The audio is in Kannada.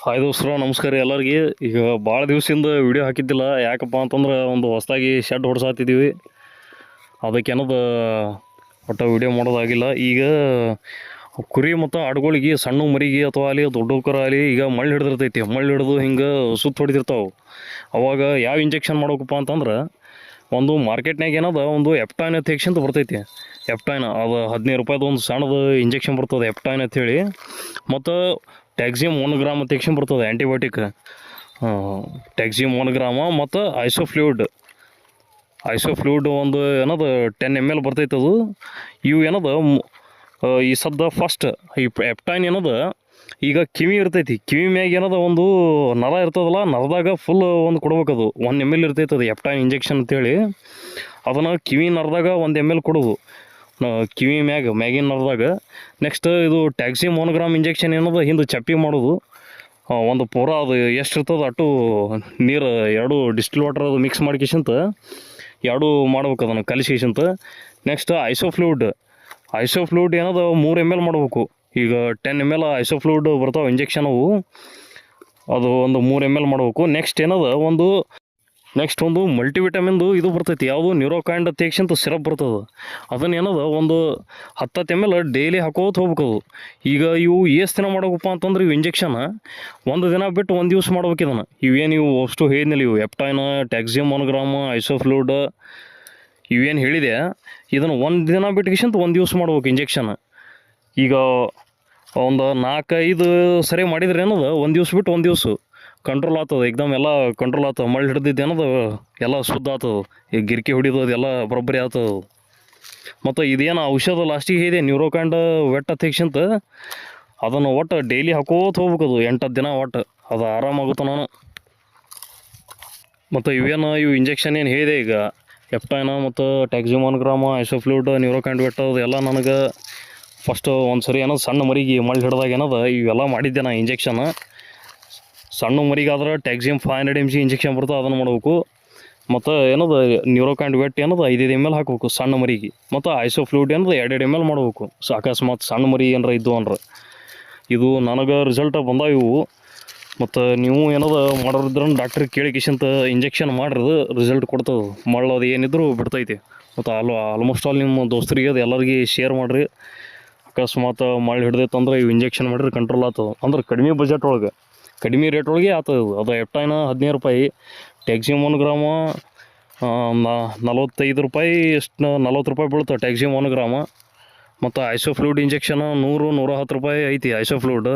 ಹಾಯ್ ದೋಸ್ತರ ನಮಸ್ಕಾರ ಎಲ್ಲರಿಗೆ. ಈಗ ಭಾಳ ದಿವಸದಿಂದ ವಿಡಿಯೋ ಹಾಕಿದ್ದಿಲ್ಲ, ಯಾಕಪ್ಪ ಅಂತಂದ್ರೆ ಒಂದು ಹೊಸದಾಗಿ ಶೆಡ್ ಹೊಡ್ಸಾತಿದ್ದೀವಿ, ಅದಕ್ಕೇನದು ಒಟ್ಟು ವಿಡಿಯೋ ಮಾಡೋದಾಗಿಲ್ಲ. ಈಗ ಕುರಿ ಮತ್ತು ಆಡುಗಳಿಗೆ ಸಣ್ಣ ಮರಿಗೆ ಅಥವಾ ಅಲ್ಲಿ ದೊಡ್ಡಕರ ಅಲ್ಲಿ ಈಗ ಮಳ್ಳು ಹಿಡಿದಿರ್ತೈತಿ, ಮಳ್ಳು ಹಿಡಿದು ಹಿಂಗೆ ಸುತ್ತ ಹೊಡಿತಿರ್ತಾವೆ. ಅವಾಗ ಯಾವ ಇಂಜೆಕ್ಷನ್ ಮಾಡ್ಬೇಕಪ್ಪ ಅಂತಂದ್ರೆ ಒಂದು ಮಾರ್ಕೆಟ್ನಾಗ ಏನದ ಒಂದು ಎಪ್ಟೈನ್ ಅಂತ ಬರ್ತೈತಿ. ಎಪ್ಟೈನ್ ಅದು 15 ರೂಪಾಯ್ದು ಒಂದು ಸಣ್ಣದು ಇಂಜೆಕ್ಷನ್ ಬರ್ತದೆ ಎಪ್ಟೈನ್ ಅಂಥೇಳಿ. ಮತ್ತು ಟ್ಯಾಕ್ಸಿಮ್ 1 ಗ್ರಾಮ್ ಅಂತ ಬರ್ತದೆ ಆ್ಯಂಟಿಬಯೋಟಿಕ್. ಟ್ಯಾಕ್ಸಿಮ್ 1 ಗ್ರಾಮ ಮತ್ತು ಐಸೋಫ್ಲೂಯ್ಡ್ ಒಂದು ಏನದು 10 ml ಬರ್ತೈತೆ ಅದು. ಇವು ಏನದ ಈ ಸದ್ದ ಫಸ್ಟ್ ಈ ಎಪ್ಟೈನ್ ಏನದ ಈಗ ಕಿವಿ ಇರ್ತೈತಿ, ಕಿವಿ ಮ್ಯಾಗ ಏನದ ಒಂದು ನರ ಇರ್ತದಲ್ಲ, ನರದಾಗ ಫುಲ್ ಒಂದು ಕೊಡ್ಬೇಕದು 1 ml ಇರ್ತೈತೆ ಅದು ಎಪ್ಟೈನ್ ಇಂಜೆಕ್ಷನ್ ಅಂತೇಳಿ. ಅದನ್ನು ಕಿವಿ ನರದಾಗ 1 ml ಕೊಡೋದು ಕಿವಿ ಮ್ಯಾಗಿನ ನರದಾಗ. ನೆಕ್ಸ್ಟ್ ಇದು ಟ್ಯಾಕ್ಸಿಮ್ 1 ಗ್ರಾಮ್ ಇಂಜೆಕ್ಷನ್ ಏನದ ಹಿಂದೆ ಚಪ್ಪಿ ಮಾಡೋದು. ಒಂದು ಪೂರ ಅದು ಎಷ್ಟು ಇರ್ತದೆ ಅಷ್ಟು ನೀರು 2 ಡಿಸ್ಟಿಲ್ ವಾಟರ್ ಅದು ಮಿಕ್ಸ್ ಮಾಡ್ಕೇಶಂತ 2 ಮಾಡ್ಬೇಕು, ಅದನ್ನು ಕಲಿಸ್ಕೇಶಂತ. ನೆಕ್ಸ್ಟ್ ಐಸೋಫ್ಲೂಯ್ಡ್ ಏನದ 3 ml ಮಾಡ್ಬೇಕು. ಈಗ 10 ml ಐಸೋಫ್ಲೂಯ್ಡ್ ಬರ್ತಾವೆ ಇಂಜೆಕ್ಷನ್ ಅವು, ಅದು ಒಂದು 3 ml ಮಾಡ್ಬೇಕು. ನೆಕ್ಸ್ಟ್ ಏನದ ಒಂದು ಮಲ್ಟಿವಿಟಮಿನ್ದು ಇದು ಬರ್ತೈತಿ, ಯಾವುದು ನ್ಯೂರೋಕೈಂಡ್ ತೇಕ್ಷಂತ ಸಿರಪ್ ಬರ್ತದೆ. ಅದನ್ನು ಏನದ ಒಂದು 10 ml ಡೈಲಿ ಹಾಕೋತ ಹೋಗ್ಬೇಕು. ಈಗ ಇವು ಎಷ್ಟು ದಿನ ಮಾಡ್ಬೇಕಪ್ಪ ಅಂತಂದ್ರೆ ಇವು ಇಂಜೆಕ್ಷನ್ ಒಂದು ದಿನ ಬಿಟ್ಟು ಒಂದು ದಿವ್ಸ ಮಾಡ್ಬೇಕು. ಇದನ್ನು ಇವು ಅಷ್ಟು ಹೇಳಿದ್ನಿಲ್ಲ, ಇವು ಎಪ್ಟೈನ್, ಟ್ಯಾಕ್ಸಿಮ್ 1 ಗ್ರಾಮ್, ಐಸೋಫ್ಲೂಯ್ಡ್ ಇವೇನು ಹೇಳಿದೆ, ಇದನ್ನು ಒಂದು ದಿನ ಬಿಟ್ಟು ಒಂದು ದಿವ್ಸ ಮಾಡ್ಬೇಕು ಇಂಜೆಕ್ಷನ್. ಈಗ ಒಂದು 4-5 ಸರಿ ಮಾಡಿದ್ರೆ ಏನದ ಒಂದು ದಿವ್ಸ ಬಿಟ್ಟು ಒಂದು ದಿವ್ಸ ಕಂಟ್ರೋಲ್ ಆಗ್ತದೆ, ಎಕ್ದಮ್ ಎಲ್ಲ ಕಂಟ್ರೋಲ್ ಆಗ್ತದೆ. ಮಳ್ಳು ಹಿಡ್ದಿದ್ದು ಏನದು ಎಲ್ಲ ಶುದ್ಧ ಆಗ್ತದೆ, ಈಗ ಗಿರ್ಕಿ ಹೊಡಿದು ಅದೆಲ್ಲ ಬರೋಬ್ಬರಿ ಆಗ್ತದೆ. ಮತ್ತು ಇದೇನು ಔಷಧ ಲಾಸ್ಟಿಗೆ ಇದೆ ನ್ಯೂರೋಕೈಂಡ್ ವೆಟ್ ಅತ್ಯಕ್ಷಂತ, ಅದನ್ನು ಒಟ್ಟು ಡೈಲಿ ಹಾಕೋತ ಹೋಗ್ಬೇಕದು 8-10 ದಿನ, ಒಟ್ಟು ಅದು ಆರಾಮಾಗುತ್ತೆ ನಾನು. ಮತ್ತು ಇವು ಇಂಜೆಕ್ಷನ್ ಏನು ಹೇಳಿದೆ ಈಗ ಎಪ್ಟೈನ ಮತ್ತು ಟ್ಯಾಕ್ಸಿಮ್ 1 ಗ್ರಾಮ್, ಐಸೋಫ್ಲೂಯ್ಡ್, ನ್ಯೂರೋಕೈಂಡ್ ವೆಟ್ ಅದೆಲ್ಲ ನನಗೆ ಫಸ್ಟು ಒಂದು ಸರಿ ಏನದು ಸಣ್ಣ ಮರಿಗೆ ಮಳ್ಳು ಹಿಡ್ದಾಗ ಏನದ ಇವೆಲ್ಲ ಮಾಡಿದ್ದೆ ನಾ ಇಂಜೆಕ್ಷನ್. ಸಣ್ಣ ಮರಿಗಾದ್ರೆ ಟ್ಯಾಕ್ಸಿಮ್ 500 mg ಇಂಜೆಕ್ಷನ್ ಬರ್ತದೆ, ಅದನ್ನು ಮಾಡಬೇಕು. ಮತ್ತು ಏನದು ನ್ಯೂರೋಕೈಂಡ್ ವೆಟ್ ಏನದು 5 ml ಹಾಕಬೇಕು ಸಣ್ಣ ಮರಿಗೆ. ಮತ್ತು ಐಸೋಫ್ಲೂಯ್ಡ್ ಏನದು 2 ml ಮಾಡ್ಬೇಕು. ಅಕಸ್ಮಾತ್ ಸಣ್ಣ ಮರಿ ಏನಾರ ಇದ್ದು ಅಂದ್ರೆ ಇದು ನನಗೆ ರಿಸಲ್ಟ್ ಬಂದಾವ ಇವು. ಮತ್ತು ನೀವು ಏನದ ಮಾಡೋರಿದ್ರೆ ಡಾಕ್ಟ್ರಿಗೆ ಕೇಳಿಕಿಶಂತ ಇಂಜೆಕ್ಷನ್ ಮಾಡಿರೋದು ರಿಸಲ್ಟ್ ಕೊಡ್ತದೆ. ಮಳ್ಳು ಅದು ಏನಿದ್ರು ಬಿಡ್ತೈತಿ. ಮತ್ತು ಆಲ್ಮೋಸ್ಟ್ ಆಲ್ ನಿಮ್ಮ ದೋಸ್ತರಿಗೆ ಅದು ಎಲ್ಲರಿಗೆ ಶೇರ್ ಮಾಡಿರಿ. ಅಕಸ್ಮಾತ್ ಮಳ್ಳು ಹಿಡ್ದೈತಂದ್ರೆ ಇವು ಇಂಜೆಕ್ಷನ್ ಮಾಡಿದ್ರೆ ಕಂಟ್ರೋಲ್ ಆಗ್ತದೆ. ಅಂದ್ರೆ ಕಡಿಮೆ ಬಜೆಟ್ ಒಳಗೆ, ಕಡಿಮೆ ರೇಟ್ ಒಳಗೆ ಆಗ್ತದೆ. ಅದು ಎಪ್ಟೈನ 15 ರೂಪಾಯಿ, ಟ್ಯಾಕ್ಸಿಮ್ 1 ಗ್ರಾಮ 45 ರೂಪಾಯಿ, ಎಷ್ಟು 40 ರೂಪಾಯಿ ಬೀಳುತ್ತೆ ಟ್ಯಾಕ್ಸಿಮ್ 1 ಗ್ರಾಮ. ಮತ್ತು ಐಸೋಫ್ಲೂಯ್ಡ್ ಇಂಜೆಕ್ಷನ್ 100-110 ರೂಪಾಯಿ ಐತಿ ಐಸೋಫ್ಲೂಯ್ಡ್.